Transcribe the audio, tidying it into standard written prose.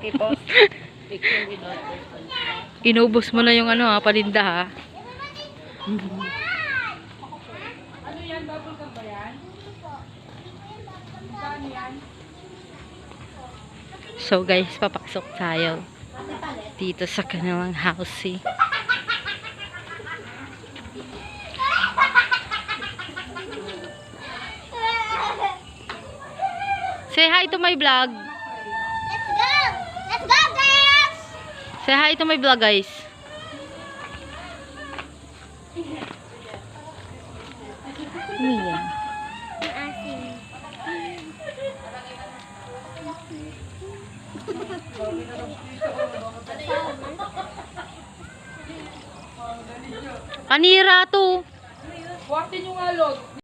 Tipos, Inubos mo na yung paninda ha. So guys, papasok tayo dito sa kanilang house eh. Say hi to my vlog. let's go! Let's go, guys! Say hi to my vlog, guys. Mia. Maasim. Panira to. Buhatin yung alog.